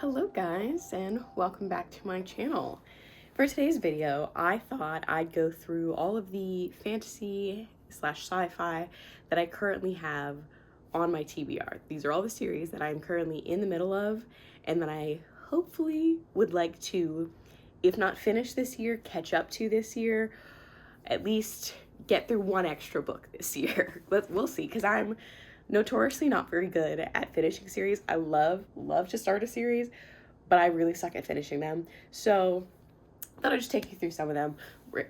Hello guys, and welcome back to my channel. For today's video, I thought I'd go through all of the fantasy slash sci-fi that I currently have on my TBR. These are all the series that I'm currently in the middle of and that I hopefully would like to, if not finish this year, catch up to this year, at least get through one extra book this year. We'll see, because I'm notoriously not very good at finishing series. I love to start a series, but I really suck at finishing them. So I thought I'd just take you through some of them.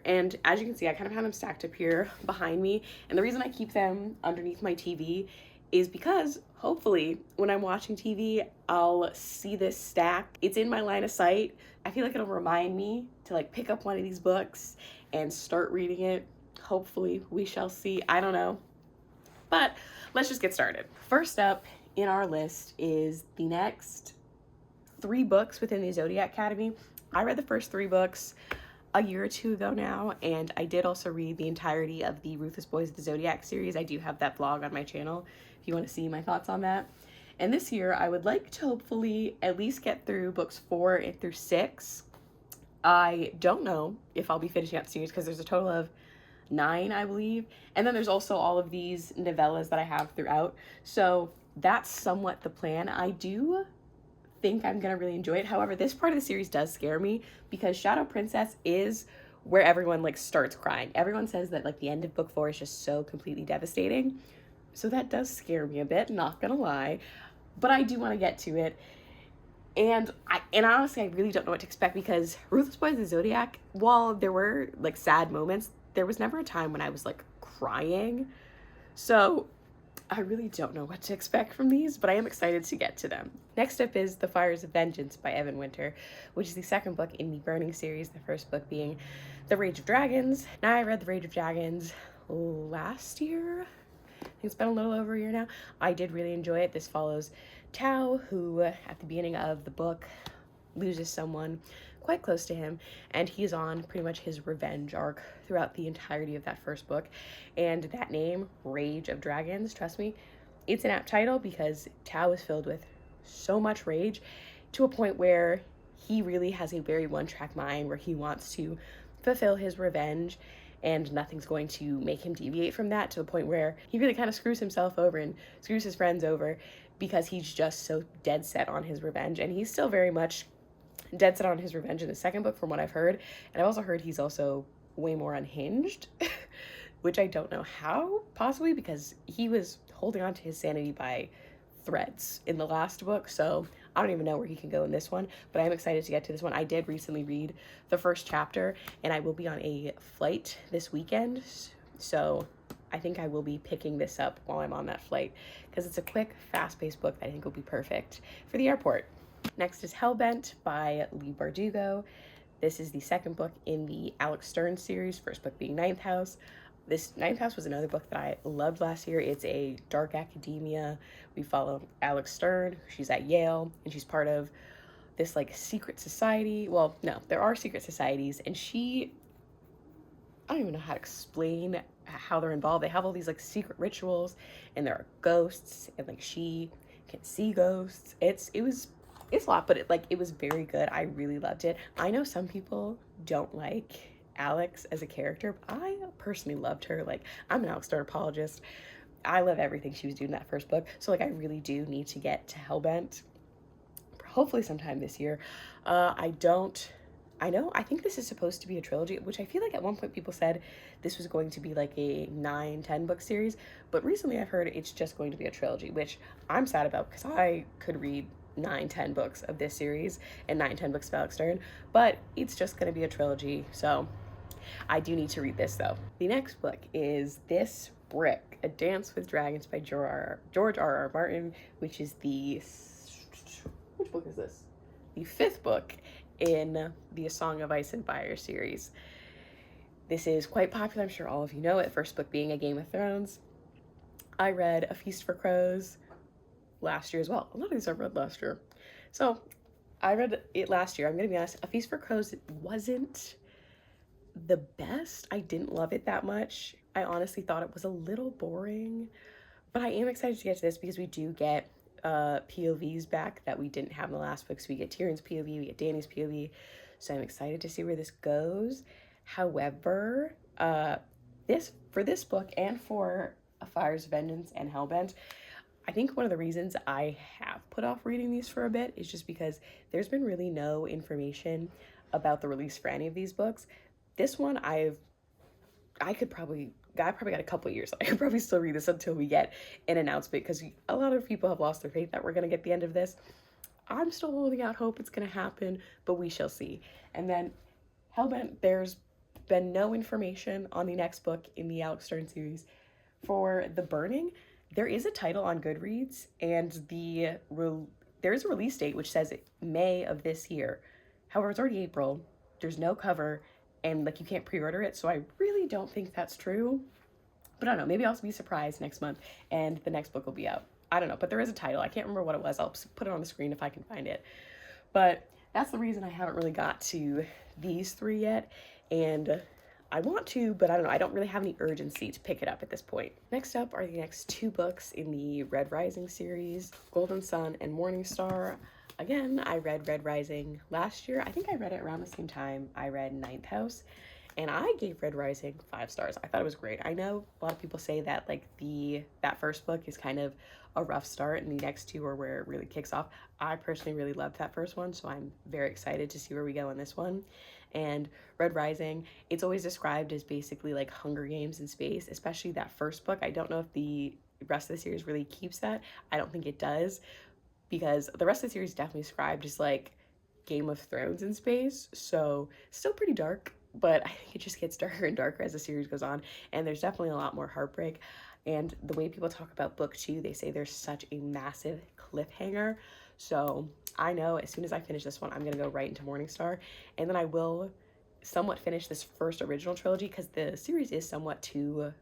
And as you can see, I kind of have them stacked up here behind me. And the reason I keep them underneath my TV is because hopefully when I'm watching TV, I'll see this stack. It's in my line of sight. I feel like it'll remind me to like pick up one of these books and start reading it. Hopefully, we shall see. I don't know. But let's just get started. First up in our list is the next 3 books within the Zodiac Academy. I read the first 3 books a year or 2 ago now, and I did also read the entirety of the Ruthless Boys of the Zodiac series. I do have that vlog on my channel if you want to see my thoughts on that. And this year, I would like to hopefully at least get through books 4 through 6. I don't know if I'll be finishing up the series because there's a total of 9, I believe. And then there's also all of these novellas that I have throughout. So that's somewhat the plan. I do think I'm gonna really enjoy it. However, this part of the series does scare me because Shadow Princess is where everyone like starts crying. Everyone says that like the end of book 4 is just so completely devastating. So that does scare me a bit, not gonna lie. But I do want to get to it. And honestly, I really don't know what to expect because Ruthless Boys of the Zodiac, while there were like sad moments, there was never a time when I was like crying. So I really don't know what to expect from these, but I am excited to get to them. Next up is The Fires of Vengeance by Evan Winter, which is the second book in the Burning series, the first book being The Rage of Dragons. Now, I read The Rage of Dragons last year. I think it's been a little over a year now. I did really enjoy it. This follows Tao, who at the beginning of the book loses someone quite close to him, and he's on pretty much his revenge arc throughout the entirety of that first book. And that name, Rage of Dragons, trust me, it's an apt title because Tao is filled with so much rage to a point where he really has a very one-track mind where he wants to fulfill his revenge and nothing's going to make him deviate from that, to the point where he really kind of screws himself over and screws his friends over because he's just so dead set on his revenge. And he's still very much dead set on his revenge in the second book from what I've heard. And I've also heard he's also way more unhinged, which I don't know how, possibly because he was holding on to his sanity by threads in the last book. So I don't even know where he can go in this one, but I'm excited to get to this one. I did recently read the first chapter and I will be on a flight this weekend. So I think I will be picking this up while I'm on that flight because it's a quick, fast-paced book that I think will be perfect for the airport. Next is Hellbent by Leigh Bardugo. This is the second book in the Alex Stern series, first book being Ninth House. This Ninth House was another book that I loved last year. It's a dark academia. We follow Alex Stern. She's at Yale, and she's part of this like secret society. Well, no, there are secret societies, and I don't even know how to explain how they're involved. They have all these like secret rituals, and there are ghosts, and like she can see ghosts. It's a lot, but it was very good. I really loved it. I know some people don't like Alex as a character, but I personally loved her. Like, I'm an Alex Stern apologist. I love everything she was doing in that first book. So like I really do need to get to Hellbent, hopefully sometime this year. I think this is supposed to be a trilogy, which I feel like at one point people said this was going to be like a 9-10 book series, but recently I've heard it's just going to be a trilogy, which I'm sad about because I could read 9-10 books of this series and 9-10 books of Alex Stern, but it's just going to be a trilogy, so I do need to read this though. The next book is This Brick, A Dance with Dragons by George R.R. Martin, which is which book is this? The 5th book in the A Song of Ice and Fire series. This is quite popular, I'm sure all of you know it, first book being A Game of Thrones. I read A Feast for Crows last year as well. A lot of these I read last year. So I read it last year. I'm gonna be honest, A Feast for Crows wasn't the best. I didn't love it that much. I honestly thought it was a little boring, but I am excited to get to this because we do get POVs back that we didn't have in the last book. So we get Tyrion's POV, we get Dany's POV. So I'm excited to see where this goes. However, for this book and for A Fire's Vengeance and Hellbent, I think one of the reasons I have put off reading these for a bit is just because there's been really no information about the release for any of these books. This one, I probably got a couple years. I could probably still read this until we get an announcement, because a lot of people have lost their faith that we're going to get the end of this. I'm still holding out hope it's going to happen, but we shall see. And then Hellbent, there's been no information on the next book in the Alex Stern series. For The Burning, there is a title on Goodreads, and there is a release date which says May of this year. However, it's already April. There's no cover, and like you can't pre-order it, so I really don't think that's true. But I don't know, maybe I'll be surprised next month and the next book will be out. I don't know, but there is a title. I can't remember what it was. I'll put it on the screen if I can find it. But that's the reason I haven't really got to these three yet, and I want to, but I don't know, I don't really have any urgency to pick it up at this point. Next up are the next two books in the Red Rising series, Golden Sun and Morning Star. Again, I read Red Rising last year. I think I read it around the same time I read Ninth House, and I gave Red Rising 5 stars. I thought it was great. I know a lot of people say that like that first book is kind of a rough start, and the next two are where it really kicks off. I personally really loved that first one, so I'm very excited to see where we go in this one. And Red Rising, it's always described as basically like Hunger Games in space, especially that first book. I don't know if the rest of the series really keeps that. I don't think it does, because the rest of the series is definitely described as like Game of Thrones in space, so still pretty dark, but I think it just gets darker and darker as the series goes on, and there's definitely a lot more heartbreak. And the way people talk about book 2, they say there's such a massive cliffhanger. So I know as soon as I finish this one, I'm gonna go right into Morningstar, and then I will somewhat finish this first original trilogy, because the series is somewhat two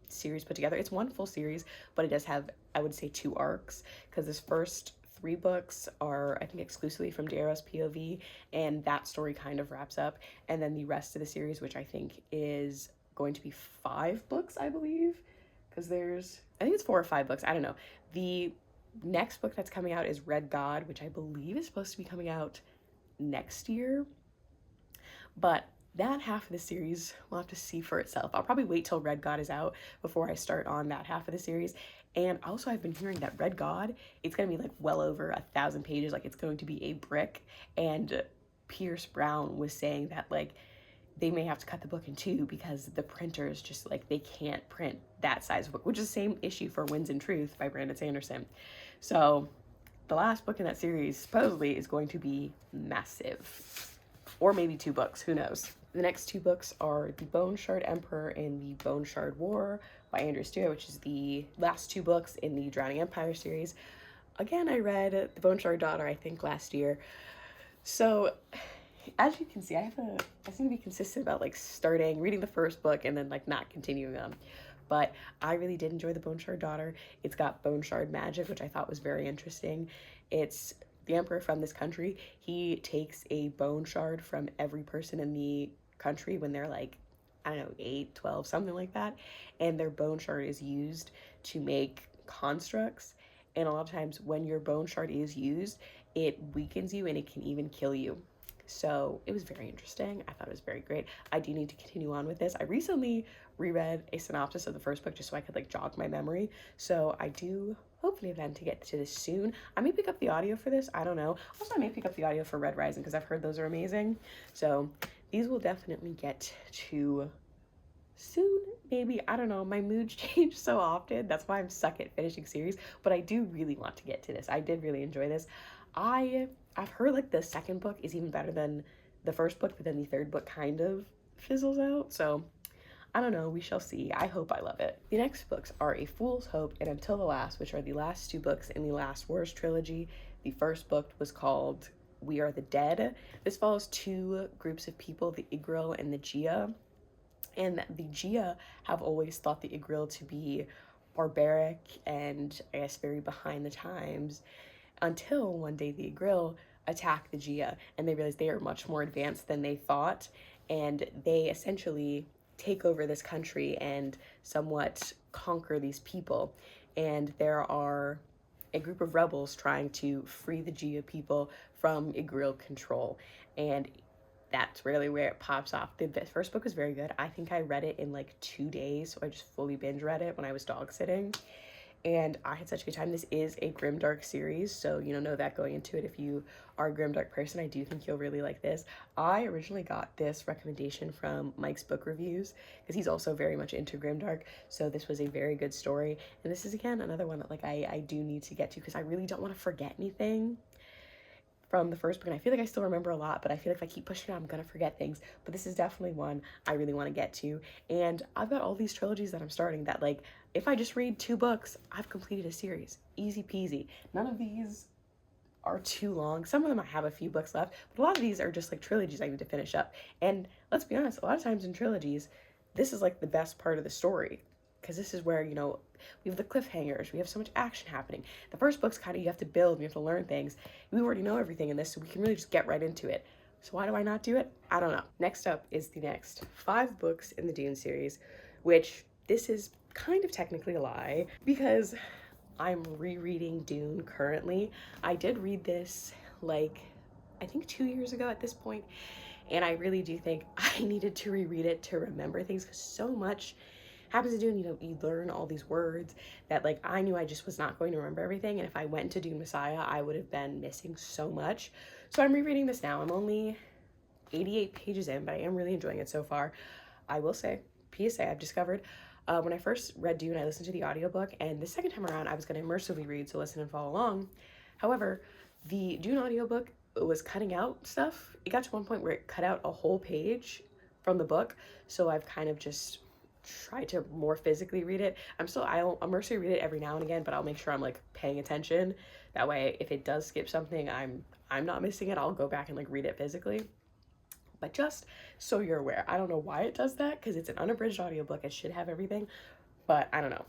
series put together. It's one full series, but it does have, I would say, 2 arcs, because this first 3 books are, I think, exclusively from Darrow's POV, and that story kind of wraps up. And then the rest of the series, which I think is going to be 5 books, I believe, because I think it's 4 or 5 books, I don't know. The next book that's coming out is Red God, which I believe is supposed to be coming out next year, but that half of the series we'll have to see for itself. I'll probably wait till Red God is out before I start on that half of the series. And also, I've been hearing that Red God, it's going to be like well over 1,000 pages, like it's going to be a brick. And Pierce Brown was saying that like they may have to cut the book in 2 because the printers just like, they can't print that size of book, which is the same issue for Winds and Truth by Brandon Sanderson. So the last book in that series supposedly is going to be massive, or maybe 2 books, who knows. The next 2 books are The Bone Shard Emperor and The Bone Shard War by Andrew Stewart, which is the last 2 books in the Drowning Empire series. Again, I read The Bone Shard Daughter, I think, last year. So as you can see, I seem to be consistent about like reading the first book and then like not continuing them. But I really did enjoy The Bone Shard Daughter. It's got bone shard magic, which I thought was very interesting. It's the emperor from this country. He takes a bone shard from every person in the country when they're like, I don't know, 8, 12, something like that. And their bone shard is used to make constructs. And a lot of times when your bone shard is used, it weakens you and it can even kill you. So it was very interesting. I thought it was very great. I do need to continue on with this. I recently reread a synopsis of the first book just so I could like jog my memory. So I do hopefully plan to get to this soon. I may pick up the audio for this. I don't know. Also, I may pick up the audio for Red Rising because I've heard those are amazing. So these will definitely get to soon, maybe. I don't know. My moods change so often. That's why I'm stuck at finishing series. But I do really want to get to this. I did really enjoy this. I've heard like the second book is even better than the first book, but then the third book kind of fizzles out. So I don't know, we shall see. I hope I love it. The next books are A Fool's Hope and Until the Last, which are the last 2 books in the Last Wars trilogy. The first book was called We Are the Dead. This follows 2 groups of people, the Igril and the Gia. And the Gia have always thought the Igril to be barbaric and I guess very behind the times, until one day the Igril attack the Gia and they realize they are much more advanced than they thought, and they essentially take over this country and somewhat conquer these people. And there are a group of rebels trying to free the Gia people from Igrill control. And that's really where it pops off. The first book was very good. I think I read it in like 2 days, so I just fully binge read it when I was dog sitting. And I had such a good time. This is a grimdark series, so you know that going into it. If you are a grimdark person, I do think you'll really like this. I originally got this recommendation from Mike's Book Reviews because he's also very much into grimdark, so this was a very good story. And this is, again, another one that like I do need to get to because I really don't want to forget anything from the first book, and I feel like I still remember a lot, but I feel like if I keep pushing it, I'm gonna forget things. But this is definitely one I really want to get to. And I've got all these trilogies that I'm starting that, like, if I just read 2 books, I've completed a series. Easy peasy. None of these are too long. Some of them I have a few books left, but a lot of these are just like trilogies I need to finish up. And let's be honest, a lot of times in trilogies, this is like the best part of the story, because this is where, you know, we have the cliffhangers, we have so much action happening. The first book's kind of, you have to build, you have to learn things. We already know everything in this, so we can really just get right into it. So why do I not do it? I don't know. Next up is the next 5 books in the Dune series, which this is kind of technically a lie because I'm rereading Dune currently. I did read this like, I think 2 years ago at this point, and I really do think I needed to reread it to remember things because so much happens in Dune. You know, you learn all these words that like I knew I just was not going to remember everything, and if I went into Dune Messiah, I would have been missing so much. So I'm rereading this now. I'm only 88 pages in, but I am really enjoying it so far. I will say, PSA, I've discovered when I first read Dune, I listened to the audiobook, and the second time around, I was going to immersively read, so listen and follow along. However, the Dune audiobook was cutting out stuff. It got to one point where it cut out a whole page from the book, so I've kind of just tried to more physically read it. I'll immersively read it every now and again, but I'll make sure I'm like paying attention. That way, if it does skip something, I'm not missing it. I'll go back and like read it physically. But just so you're aware, I don't know why it does that because it's an unabridged audiobook. It should have everything, but I don't know.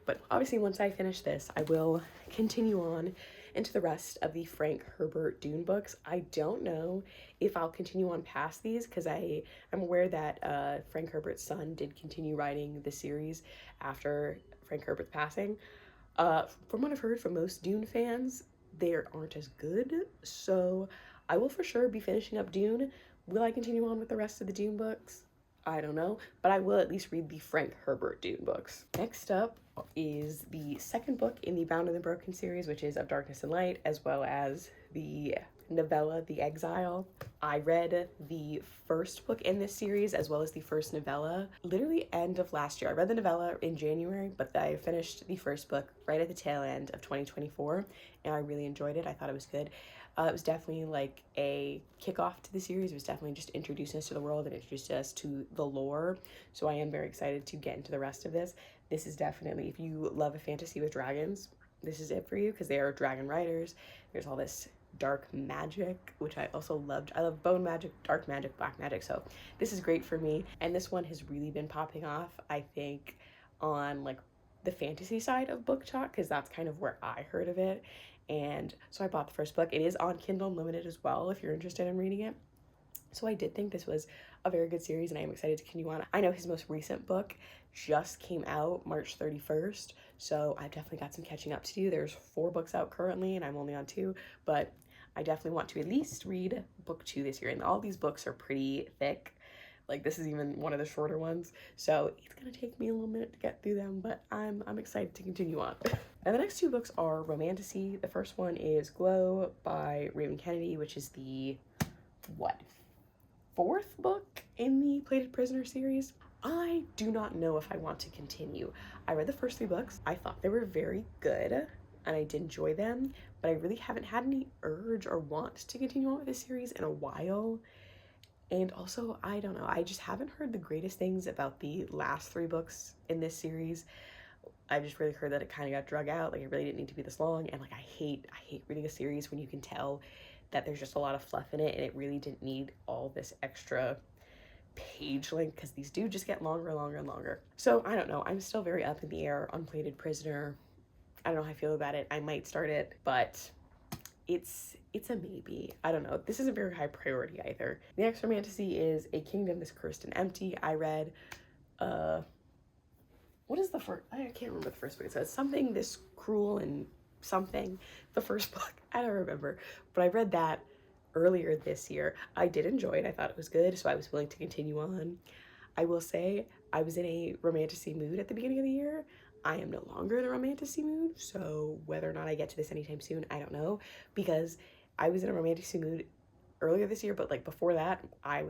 But obviously, once I finish this, I will continue on into the rest of the Frank Herbert Dune books. I don't know if I'll continue on past these because I'm aware that Frank Herbert's son did continue writing the series after Frank Herbert's passing. From what I've heard from most Dune fans, they aren't as good. So I will for sure be finishing up Dune. Will I continue on with the rest of the Dune books? I don't know, but I will at least read the Frank Herbert Dune books. Next up is the second book in the Bound and the Broken series, which is Of Darkness and Light, as well as the novella, The Exile. I read the first book in this series, as well as the first novella, literally end of last year. I read the novella in January, but I finished the first book right at the tail end of 2024, and I really enjoyed it. I thought it was good. It was definitely like a kickoff to the series. It was definitely just introducing us to the world and introducing us to the lore. So I am very excited to get into the rest of this. This is definitely, if you love a fantasy with dragons, this is it for you because they are dragon riders. There's all this dark magic, which I also loved. I love bone magic, dark magic, black magic. So this is great for me. And this one has really been popping off, I think, on like the fantasy side of Book Talk because that's kind of where I heard of it. And so I bought the first book. It is on Kindle Unlimited as well if you're interested in reading it. So I did think this was a very good series and I am excited to continue on. I know his most recent book just came out March 31st, so I've definitely got some catching up to do. There's 4 books out currently and I'm only on 2, but I definitely want to at least read book 2 this year. And all these books are pretty thick. Like this is even one of the shorter ones, so it's gonna take me a little minute to get through them, but I'm excited to continue on. And the next 2 books are romantasy. The first one is Glow by Raven Kennedy, which is the 4th book in the Plated Prisoner series. I do not know if I want to continue. I read the first 3 books. I thought they were very good and I did enjoy them, but I really haven't had any urge or want to continue on with this series in a while. And also, I don't know, I just haven't heard the greatest things about the last 3 books in this series. I just really heard that it kind of got drug out, like it really didn't need to be this long, and like I hate reading a series when you can tell that there's just a lot of fluff in it and it really didn't need all this extra page length because these do just get longer and longer and longer. So I don't know, I'm still very up in the air on Plated Prisoner. I don't know how I feel about it. I might start it, but it's a maybe. I don't know. This isn't very high priority either. The next romantasy is A Kingdom That's Cursed and Empty. I read, what is the first? I can't remember the first book. It says something this cruel and something, the first book, I don't remember, but I read that earlier this year. I did enjoy it. I thought it was good, so I was willing to continue on. I will say I was in a romantasy mood at the beginning of the year. I am no longer in a romantasy mood, so whether or not I get to this anytime soon, I don't know, because I was in a romantasy mood earlier this year, but like before that, I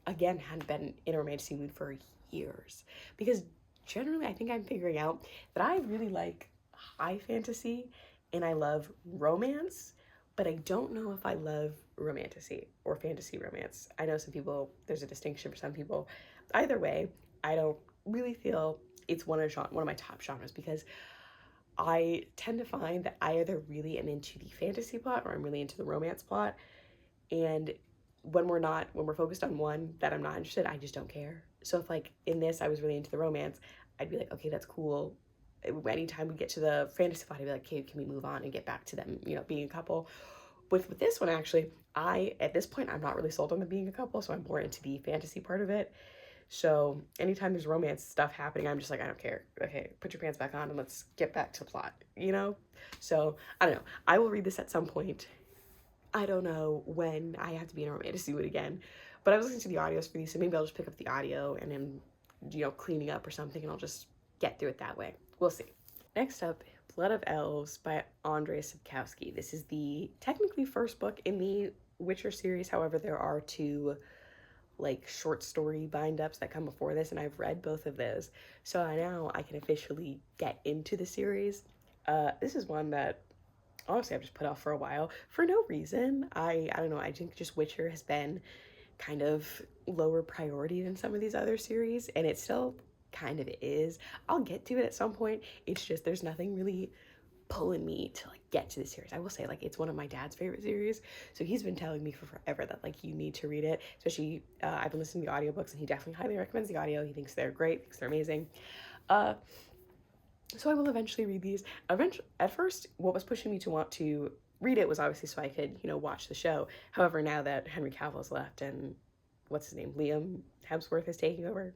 again hadn't been in a romantasy mood for years, because generally I think I'm figuring out that I really like high fantasy and I love romance, but I don't know if I love romantasy or fantasy romance. I know some people, there's a distinction for some people. Either way, I don't really feel it's one of my top genres, because I tend to find that I either really am into the fantasy plot or I'm really into the romance plot. And when we're focused on one that I'm not interested, I just don't care. So if like in this, I was really into the romance, I'd be like, okay, that's cool. Anytime we get to the fantasy plot, I'd be like, okay, can we move on and get back to them, being a couple? With this one, actually, at this point, I'm not really sold on them being a couple, so I'm more into the fantasy part of it. So anytime there's romance stuff happening, I'm just like, I don't care. Okay, put your pants back on and let's get back to the plot, So I don't know. I will read this at some point. I don't know when I have to be in a romantic mood again, but I was listening to the audios for these, so maybe I'll just pick up the audio and then, cleaning up or something, and I'll just get through it that way. We'll see. Next up, Blood of Elves by Andrzej Sapkowski. This is the technically first book in the Witcher series. However, there are two like short story bind-ups that come before this, and I've read both of those. So now I can officially get into the series. This is one that honestly I've just put off for a while for no reason. I don't know, I think just Witcher has been kind of lower priority than some of these other series, and it still kind of is. I'll get to it at some point. It's just there's nothing really pulling me to like get to the series. I will say, like, it's one of my dad's favorite series, so he's been telling me for forever that like you need to read it. Especially I've been listening to the audiobooks, and he definitely highly recommends the audio. He thinks they're great, thinks they're amazing. So I will eventually read these. At first, what was pushing me to want to read it was obviously so I could, watch the show. However, now that Henry Cavill's left and what's his name, Liam Hemsworth is taking over,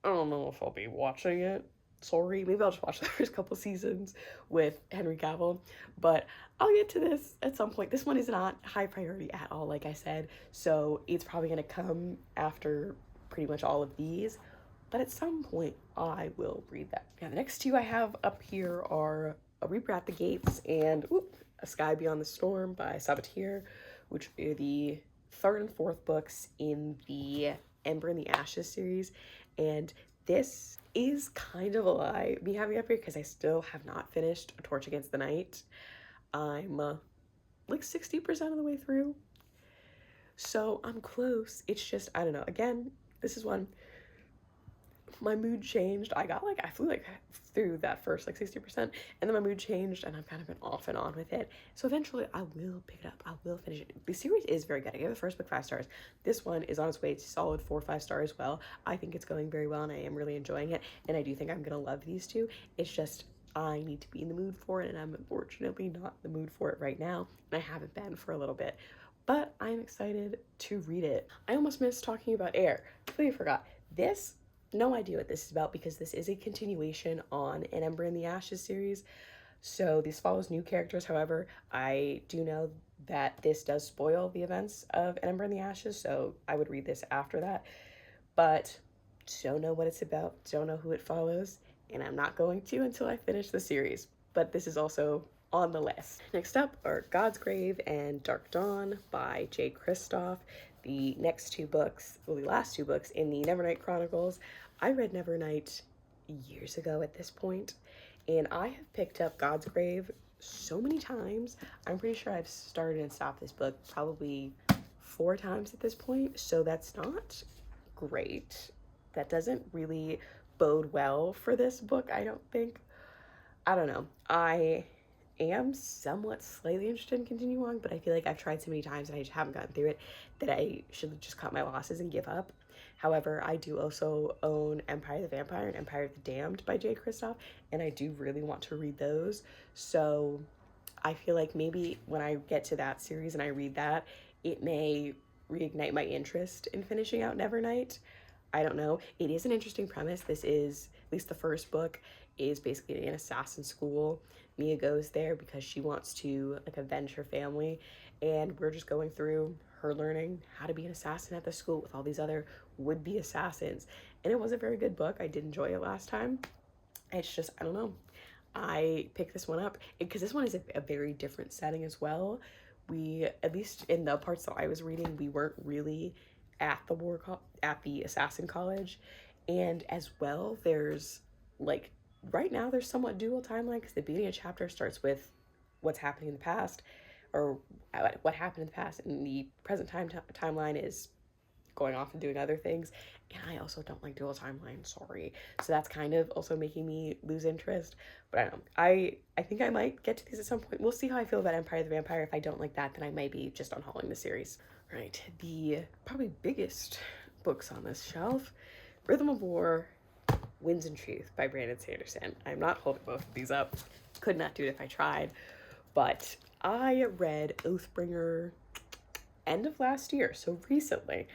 I don't know if I'll be watching it. Sorry, maybe I'll just watch the first couple seasons with Henry Cavill, but I'll get to this at some point. This one is not high priority at all, like I said, so it's probably going to come after pretty much all of these, but at some point I will read that. Now, the next two I have up here are A Reaper at the Gates and A Sky Beyond the Storm by Sabatir, which are the third and fourth books in the Ember in the Ashes series. And this is kind of a lie, me having up here, because I still have not finished A Torch Against the Night. I'm like 60% of the way through. So I'm close. It's just, I don't know. Again, this is one, my mood changed. I flew like through that first like 60%, and then my mood changed, and I've kind of been off and on with it. So eventually I will pick it up. I will finish it. The series is very good. I gave the first book 5 stars. This one is on its way to solid 4 or 5 stars as well. I think it's going very well, and I am really enjoying it, and I do think I'm gonna love these two. It's just I need to be in the mood for it, and I'm unfortunately not in the mood for it right now, and I haven't been for a little bit. But I'm excited to read it. I almost missed talking about Air. Completely forgot. This, no idea what this is about, because this is a continuation on An Ember in the Ashes series. So this follows new characters. However, I do know that this does spoil the events of An Ember in the Ashes, so I would read this after that. But don't know what it's about, don't know who it follows, and I'm not going to until I finish the series. But this is also on the list. Next up are God's Grave and Dark Dawn by Jay Kristoff. The next two books, well, the last two books in the Nevernight Chronicles. I read Nevernight years ago at this point, and I have picked up God's Grave so many times. I'm pretty sure I've started and stopped this book probably 4 times at this point, so that's not great. That doesn't really bode well for this book, I don't think. I don't know. I am somewhat slightly interested in continuing on, but I feel like I've tried so many times and I just haven't gotten through it that I should just cut my losses and give up. However, I do also own Empire the Vampire and Empire of the Damned by Jay Kristoff, and I do really want to read those. So I feel like maybe when I get to that series and I read that, it may reignite my interest in finishing out Nevernight. I don't know. It is an interesting premise. This is, at least the first book, is basically an assassin school. Mia goes there because she wants to like avenge her family, and we're just going through her learning how to be an assassin at the school with all these other would-be assassins. And it was a very good book. I did enjoy it last time. It's just, I don't know, I picked this one up because this one is a very different setting as well. We, at least in the parts that I was reading, we weren't really at the assassin college. And as well, there's like, right now there's somewhat dual timeline because the beginning of chapter starts with what's happening in the past, or what happened in the past, and the present timeline is going off and doing other things. And I also don't like dual timeline, sorry. So that's kind of also making me lose interest. But I don't know. I think I might get to these at some point. We'll see how I feel about Empire the Vampire. If I don't like that, then I might be just unhauling the series. Right, the probably biggest books on this shelf, Rhythm of War, Winds and Truth by Brandon Sanderson. I'm not holding both of these up. Could not do it if I tried. But I read Oathbringer end of last year, so recently.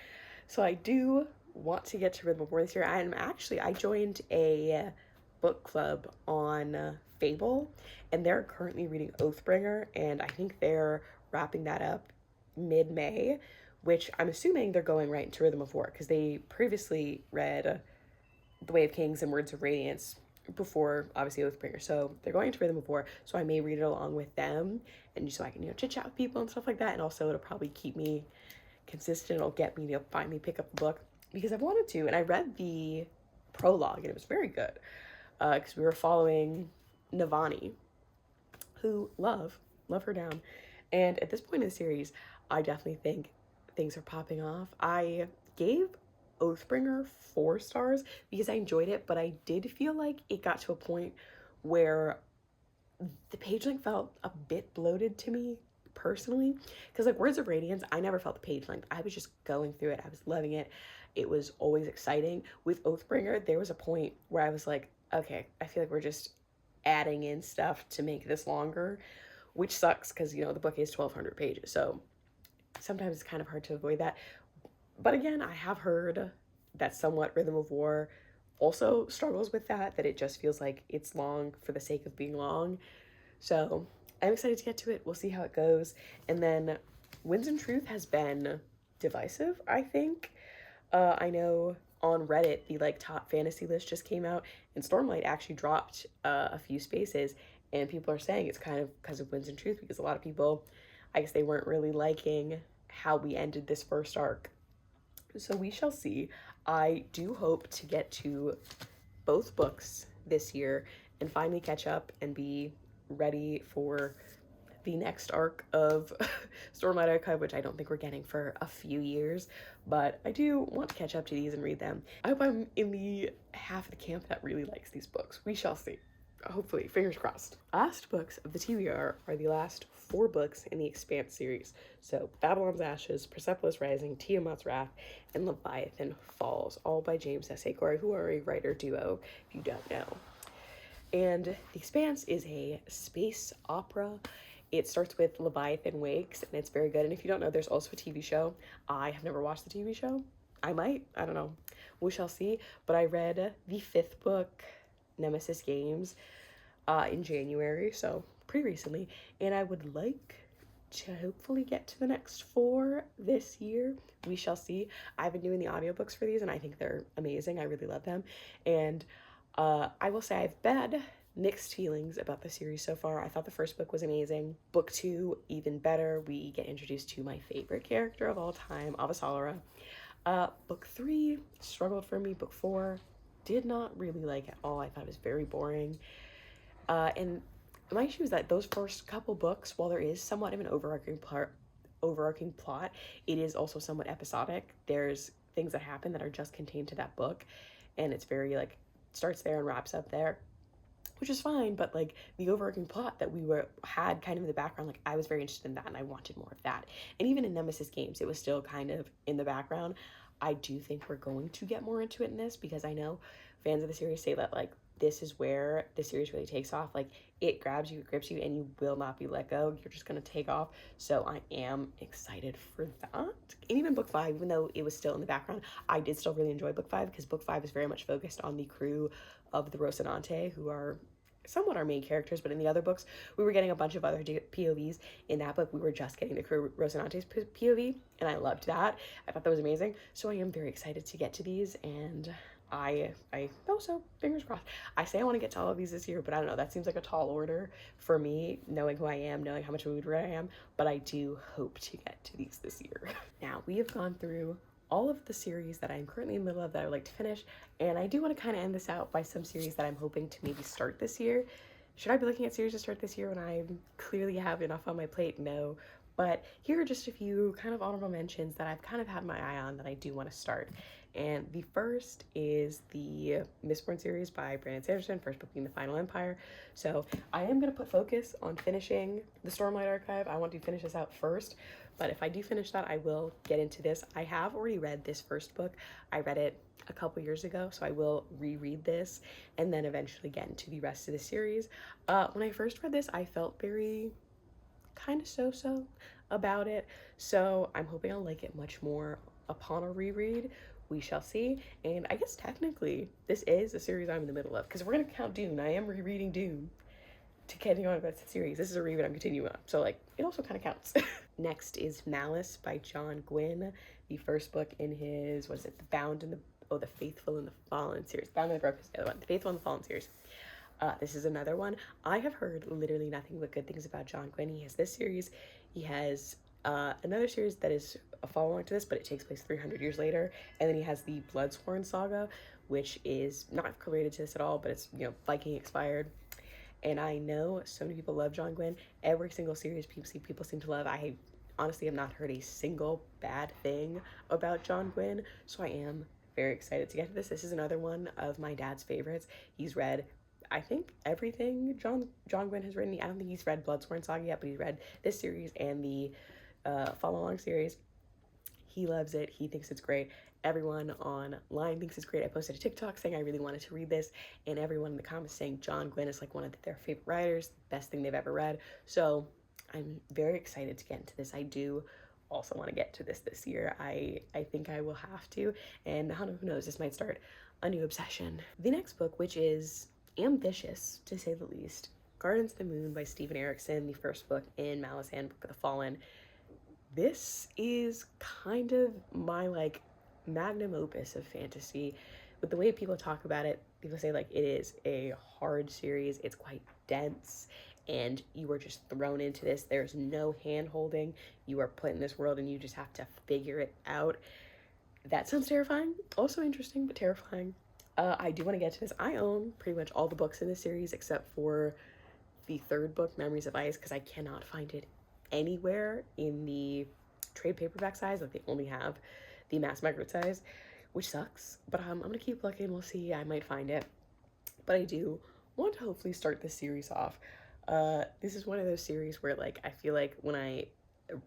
So I do want to get to Rhythm of War this year. I joined a book club on Fable, and they're currently reading Oathbringer, and I think they're wrapping that up mid-May, which I'm assuming they're going right into Rhythm of War, because they previously read The Way of Kings and Words of Radiance before, obviously, Oathbringer. So they're going into Rhythm of War, so I may read it along with them, and so I can, chit-chat with people and stuff like that, and also it'll probably keep me consistent. It'll get me to finally pick up the book, because I've wanted to, and I read the prologue, and it was very good, because we were following Navani, who love her down, and at this point in the series, I definitely think things are popping off. I gave Oathbringer 4 stars because I enjoyed it, but I did feel like it got to a point where the page length felt a bit bloated to me personally, because like Words of Radiance, I never felt the page length. I was just going through it. I was loving it. It was always exciting. With Oathbringer, there was a point where I was like, okay, I feel like we're just adding in stuff to make this longer, which sucks because, the book is 1,200 pages. So sometimes it's kind of hard to avoid that. But again, I have heard that somewhat Rhythm of War also struggles with that it just feels like it's long for the sake of being long. So I'm excited to get to it. We'll see how it goes. And then Winds and Truth has been divisive, I think. I know on Reddit, the top fantasy list just came out, and Stormlight actually dropped a few spaces, and people are saying it's kind of because of Winds and Truth, because a lot of people, I guess they weren't really liking how we ended this first arc. So we shall see. I do hope to get to both books this year and finally catch up and be ready for the next arc of Stormlight Archive, which I don't think we're getting for a few years, but I do want to catch up to these and read them. I hope I'm in the half of the camp that really likes these books. We shall see. Hopefully, fingers crossed. Last books of the TBR are the last 4 books in the Expanse series. So Babylon's Ashes, Persepolis Rising, Tiamat's Wrath, and Leviathan Falls, all by James S. A. Corey, who are a writer duo, if you don't know. And The Expanse is a space opera. It starts with Leviathan Wakes, and it's very good. And if you don't know, there's also a TV show. I have never watched the TV show. I might. I don't know. We shall see. But I read the 5th book, Nemesis Games, in January, so pretty recently, and I would like to hopefully get to the next 4 this year. We shall see. I've been doing the audiobooks for these, and I think they're amazing. I really love them, and I will say I've had mixed feelings about the series so far. I thought the first book was amazing. Book 2, even better. We get introduced to my favorite character of all time, Avasarala. Book 3 struggled for me. Book 4 did not really like at all. I thought it was very boring. And my issue is that those first couple books, while there is somewhat of an overarching plot, it is also somewhat episodic. There's things that happen that are just contained to that book, and it's very starts there and wraps up there, which is fine. But the overarching plot that we had kind of in the background, I was very interested in that, and I wanted more of that. And even in Nemesis Games, it was still kind of in the background. I do think we're going to get more into it in this, because I know fans of the series say that this is where the series really takes off. Like, it grabs you, it grips you, and you will not be let go. You're just gonna take off. So I am excited for that. And even book 5, even though it was still in the background, I did still really enjoy book 5, because book 5 is very much focused on the crew of the Rocinante, who are somewhat our main characters. But in the other books, we were getting a bunch of other POVs. In that book, we were just getting the crew Rocinante's POV, and I loved that. I thought that was amazing. So I am very excited to get to these, and I also, fingers crossed. I say I want to get to all of these this year, but I don't know, that seems like a tall order for me, knowing who I am, knowing how much of a mood I am, but I do hope to get to these this year. Now, we have gone through all of the series that I'm currently in the middle of that I would like to finish, and I do want to kind of end this out by some series that I'm hoping to maybe start this year. Should I be looking at series to start this year when I clearly have enough on my plate? No. But here are just a few kind of honorable mentions that I've kind of had my eye on that I do want to start. And the first is the Mistborn series by Brandon Sanderson, first book being The Final Empire. So I am going to put focus on finishing the Stormlight Archive. I want to finish this out first, but if I do finish that, I will get into this. I have already read this first book. I read it a couple years ago, so I will reread this and then eventually get into the rest of the series. When I first read this, I felt very kind of so-so about it, so I'm hoping I'll like it much more upon a reread. We shall see. And I guess technically this is a series I'm in the middle of, because we're gonna count Dune. I am rereading Dune to continue on with the series. This is a reread I'm continuing on, so like it also kind of counts. Next is Malice by John Gwynne, the first book in his, what is it, the Faithful and the Fallen series. Bound and the Broken is the other one, the Faithful and the Fallen series. This is another one. I have heard literally nothing but good things about John Gwynne. He has this series. He has another series that is a follow-on to this, but it takes place 300 years later. And then he has the Bloodsworn saga, which is not related to this at all, but it's, you know, Viking expired. And I know so many people love John Gwynne. Every single series people seem to love. I honestly have not heard a single bad thing about John Gwynne, so I am very excited to get to this. This is another one of my dad's favorites. He's read, I think, everything John Gwynne has written. I don't think he's read Bloodsworn Saga yet, but he's read this series and the follow-along series. He loves it. He thinks it's great. Everyone online thinks it's great. I posted a TikTok saying I really wanted to read this, and everyone in the comments saying John Gwynne is like one of their favorite writers, best thing they've ever read. So I'm very excited to get into this. I do also want to get to this year. I think I will have to, and who knows, this might start a new obsession. The next book, which is ambitious to say the least, Gardens of the Moon by Stephen Erickson, the first book in Malice and Book of the Fallen. This is kind of my like magnum opus of fantasy. With the way people talk about it, people say like it is a hard series, it's quite dense, and you are just thrown into this. There's no hand holding. You are put in this world and you just have to figure it out. That sounds terrifying. Also interesting, but terrifying. I do want to get to this. I own pretty much all the books in this series except for the third book, Memories of Ice, because I cannot find it anywhere in the trade paperback size. Like, they only have the mass market size, which sucks, but I'm gonna keep looking. We'll see. I might find it, but I do want to hopefully start this series off. This is one of those series where like I feel like when I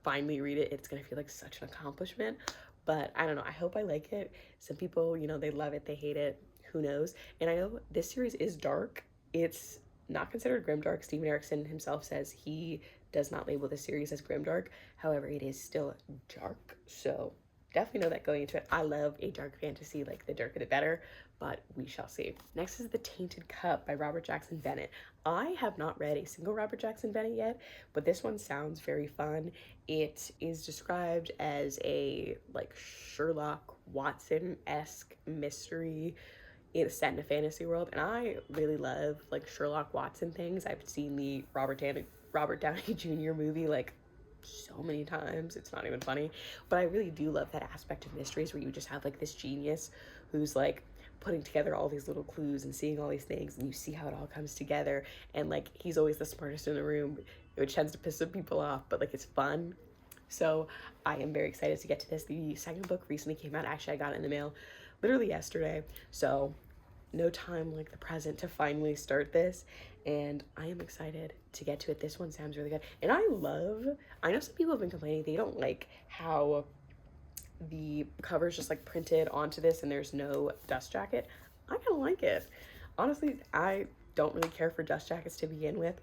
finally read it, it's gonna feel like such an accomplishment, but I don't know. I hope I like it. Some people, you know, they love it, they hate it, who knows. And I know this series is dark. It's not considered grimdark. Stephen Erickson himself says he does not label the series as grimdark. However, it is still dark, so definitely know that going into it. I love a dark fantasy, like the darker the better, but we shall see. Next is The Tainted Cup by Robert Jackson Bennett. I have not read a single Robert Jackson Bennett yet, but this one sounds very fun. It is described as a like Sherlock Watson-esque mystery. It's set in a fantasy world, and I really love like Sherlock Watson things. I've seen the Robert Downey Jr. movie like so many times, it's not even funny, but I really do love that aspect of mysteries where you just have like this genius who's like putting together all these little clues and seeing all these things, and you see how it all comes together, and like he's always the smartest in the room, which tends to piss some people off, but like it's fun. So I am very excited to get to this. The second book recently came out. Actually, I got it in the mail literally yesterday, so no time like the present to finally start this, and I am excited to get to it. This one sounds really good, and I know some people have been complaining they don't like how the cover's just like printed onto this and there's no dust jacket. I kind of like it. honestly, I don't really care for dust jackets to begin with,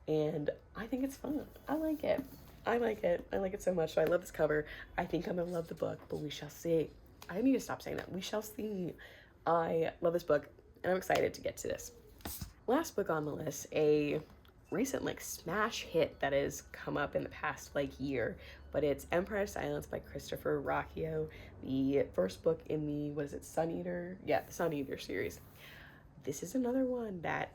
and I think it's fun. I like it. I like it. I like it so much. So I love this cover. I think I'm gonna love the book, but we shall see. I need to stop saying that. We shall see. I love this book, and I'm excited to get to this. Last book on the list, a recent like smash hit that has come up in the past like year, but it's Empire of Silence by Christopher Rocchio, the first book in the, what is it, Sun Eater? Yeah, the Sun Eater series. This is another one that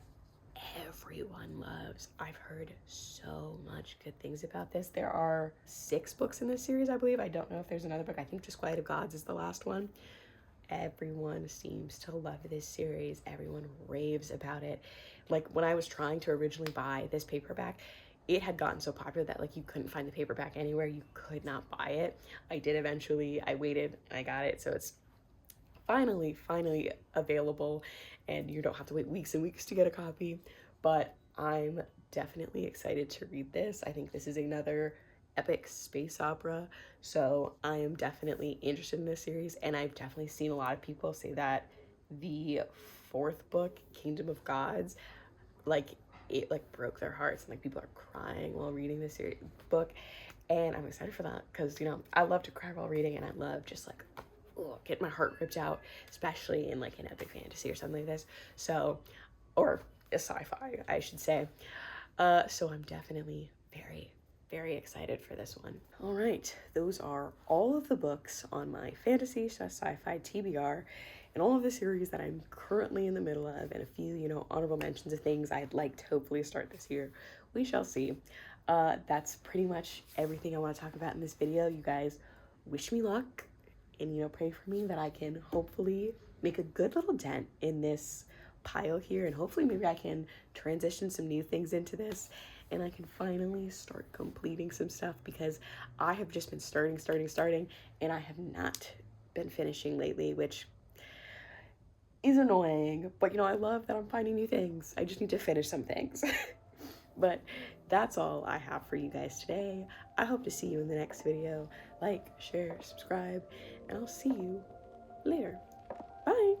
everyone loves. I've heard so much good things about this. There are 6 books in this series, I believe. I don't know if there's another book. I think Disquiet of Gods is the last one. Everyone seems to love this series. Everyone raves about it. Like, when I was trying to originally buy this paperback, it had gotten so popular that like you couldn't find the paperback anywhere. You could not buy it. I did eventually. I waited and I got it. So it's finally available, and you don't have to wait weeks and weeks to get a copy. But I'm definitely excited to read this. I think this is another epic space opera, so I am definitely interested in this series, and I've definitely seen a lot of people say that the 4th book, Kingdom of Gods, like it like broke their hearts, and like people are crying while reading this book, and I'm excited for that because, you know, I love to cry while reading, and I love just like get my heart ripped out, especially in like an epic fantasy or something like this. So, or a sci-fi, I should say. So I'm definitely very excited for this one. All right, those are all of the books on my fantasy sci-fi TBR, and all of the series that I'm currently in the middle of, and a few, you know, honorable mentions of things I'd like to hopefully start this year. We shall see. That's pretty much everything I want to talk about in this video. You guys wish me luck, and, you know, pray for me that I can hopefully make a good little dent in this pile here, and hopefully maybe I can transition some new things into this, and I can finally start completing some stuff, because I have just been starting, and I have not been finishing lately, which is annoying. But, you know, I love that I'm finding new things. I just need to finish some things. But that's all I have for you guys today. I hope to see you in the next video. Like, share, subscribe, and I'll see you later. Bye.